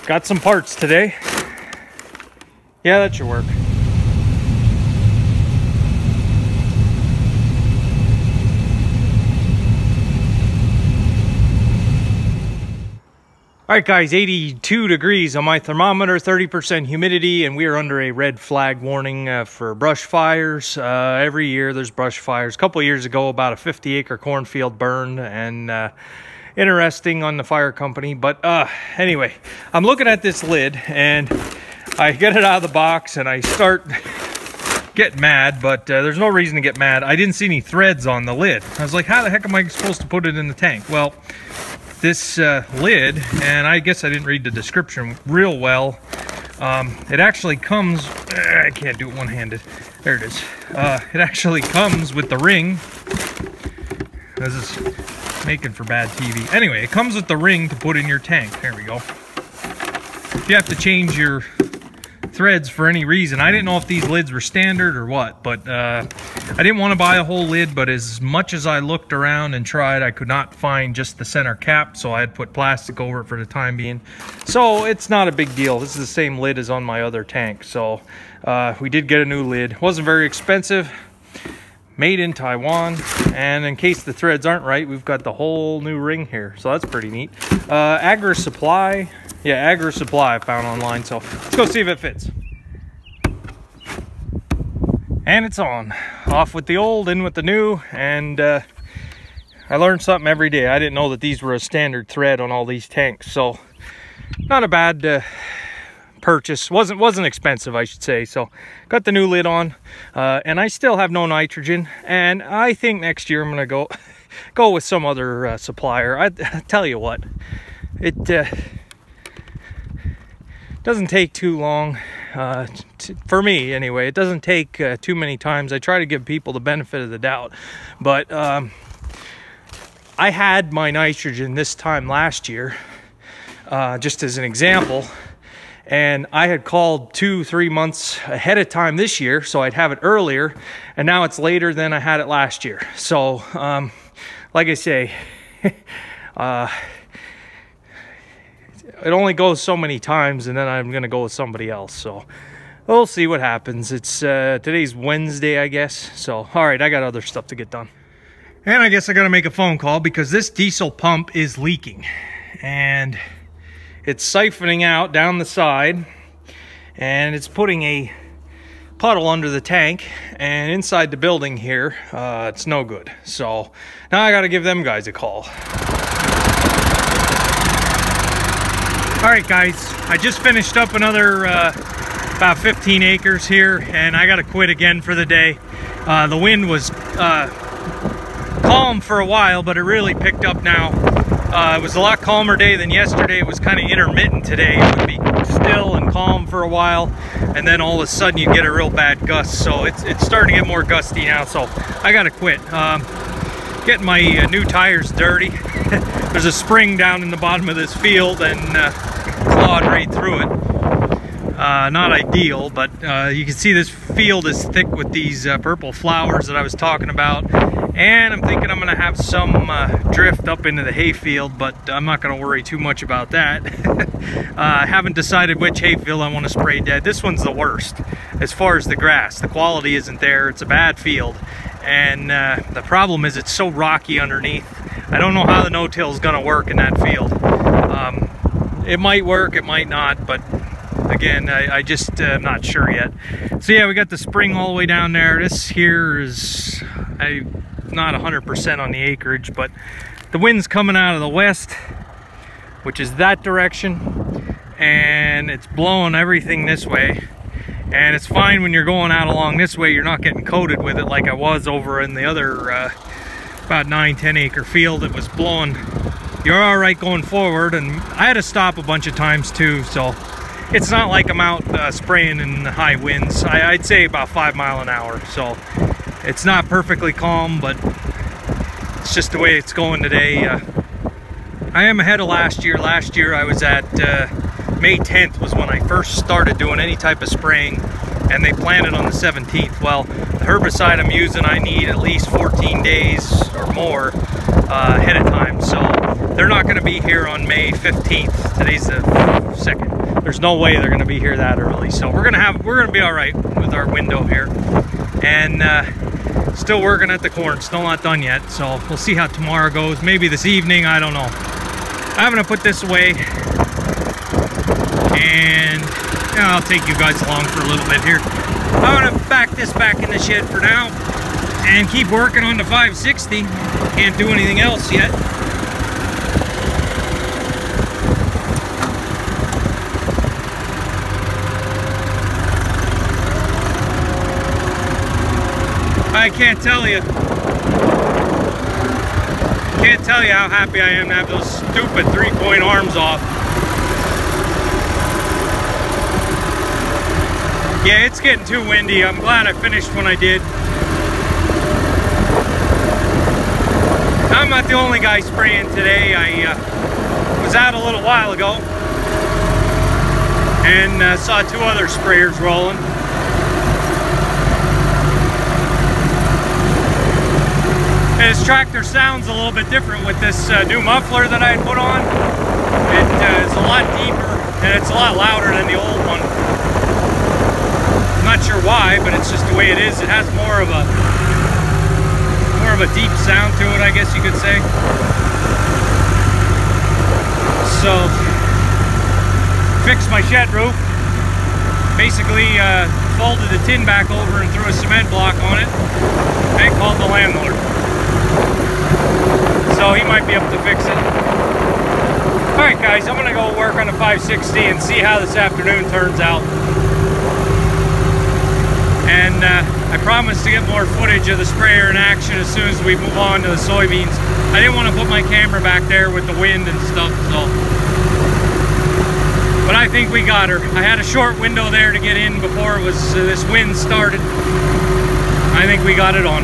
Got some parts today. Yeah, that should work. All right, guys, 82 degrees on my thermometer, 30% humidity, and we are under a red flag warning for brush fires. Every year there's brush fires. A couple of years ago, about a 50-acre cornfield burned, and interesting on the fire company. But anyway, I'm looking at this lid, and I get it out of the box, and I start getting mad, but there's no reason to get mad. I didn't see any threads on the lid. I was like, how the heck am I supposed to put it in the tank? Well, this lid, and I guess I didn't read the description real well. It actually comes, I can't do it one-handed. There it is. It actually comes with the ring. This is making for bad TV. Anyway, it comes with the ring to put in your tank. There we go. If you have to change your threads for any reason, I didn't know if these lids were standard or what, but I didn't want to buy a whole lid, but as much as I looked around and tried, I could not find just the center cap, so I had put plastic over it for the time being. So it's not a big deal. This is the same lid as on my other tank. So we did get a new lid. Wasn't very expensive, made in Taiwan, and in case the threads aren't right, we've got the whole new ring here, so that's pretty neat. Agri Supply, yeah, Agri Supply I found online, so let's go see if it fits. And it's on. Off with the old, in with the new, and I learned something every day. I didn't know that these were a standard thread on all these tanks, so not a bad purchase. Wasn't expensive, I should say. So got the new lid on, and I still have no nitrogen, and I think next year I'm gonna go with some other supplier. I tell you what, it doesn't take too long, for me anyway. It doesn't take too many times. I try to give people the benefit of the doubt, but I had my nitrogen this time last year, just as an example, and I had called 2-3 months ahead of time this year, so I'd have it earlier, and now it's later than I had it last year. So like I say, it only goes so many times, and then I'm gonna go with somebody else. So we'll see what happens. It's today's Wednesday, I guess. So all right, I got other stuff to get done, and I guess I gotta make a phone call because this diesel pump is leaking, and it's siphoning out down the side, and it's putting a puddle under the tank, and inside the building here, it's no good. So now I gotta give them guys a call. All right, guys, I just finished up another about 15 acres here, and I gotta quit again for the day. The wind was calm for a while, but it really picked up now. It was a lot calmer day than yesterday. It was kind of intermittent today. It would be still and calm for a while, and then all of a sudden you get a real bad gust. So it's starting to get more gusty now, so I gotta quit. Getting my new tires dirty. There's a spring down in the bottom of this field, and clawed right through it. Not ideal, but you can see this field is thick with these purple flowers that I was talking about, and I'm thinking I'm gonna have some drift up into the hayfield, but I'm not gonna worry too much about that. I haven't decided which hayfield I want to spray dead. This one's the worst as far as the grass. The quality isn't there. It's a bad field, and the problem is it's so rocky underneath. I don't know how the no-till is gonna work in that field. It might work, it might not, but again, I just am not sure yet. So yeah, we got the spring all the way down there. This here is not 100% on the acreage, but the wind's coming out of the west, which is that direction, and it's blowing everything this way. And it's fine when you're going out along this way. You're not getting coated with it like I was over in the other about 9-10 acre field. It was blowing. You're all right going forward, and I had to stop a bunch of times too, so it's not like I'm out spraying in the high winds. I'd say about 5 miles an hour, so it's not perfectly calm, but it's just the way it's going today. I am ahead of last year. Last year I was at May 10th was when I first started doing any type of spraying, and they planted on the 17th. Well, the herbicide I'm using, I need at least 14 days or more ahead of time. So they're not going to be here on May 15th. Today's the 2nd. There's no way they're going to be here that early. So we're going to be all right with our window here. And still working at the corn, still not done yet. So we'll see how tomorrow goes. Maybe this evening, I don't know. I'm going to put this away. And I'll take you guys along for a little bit here. I'm going to back this back in the shed for now and keep working on the 560. Can't do anything else yet. I can't tell you how happy I am to have those stupid 3-point arms off. Yeah, it's getting too windy. I'm glad I finished when I did. I'm not the only guy spraying today. I was out a little while ago and saw 2 other sprayers rolling. And this tractor sounds a little bit different with this new muffler that I had put on. It is a lot deeper and it's a lot louder than the old one. I'm not sure why, but it's just the way it is. It has more of a deep sound to it, I guess you could say. So, fixed my shed roof. Basically folded the tin back over and threw a cement block on it and called the landlord. So he might be able to fix it. Alright guys, I'm going to go work on the 560 and see how this afternoon turns out. And I promised to get more footage of the sprayer in action as soon as we move on to the soybeans. I didn't want to put my camera back there with the wind and stuff, so. But I think we got her. I had a short window there to get in before it was this wind started. I think we got it on.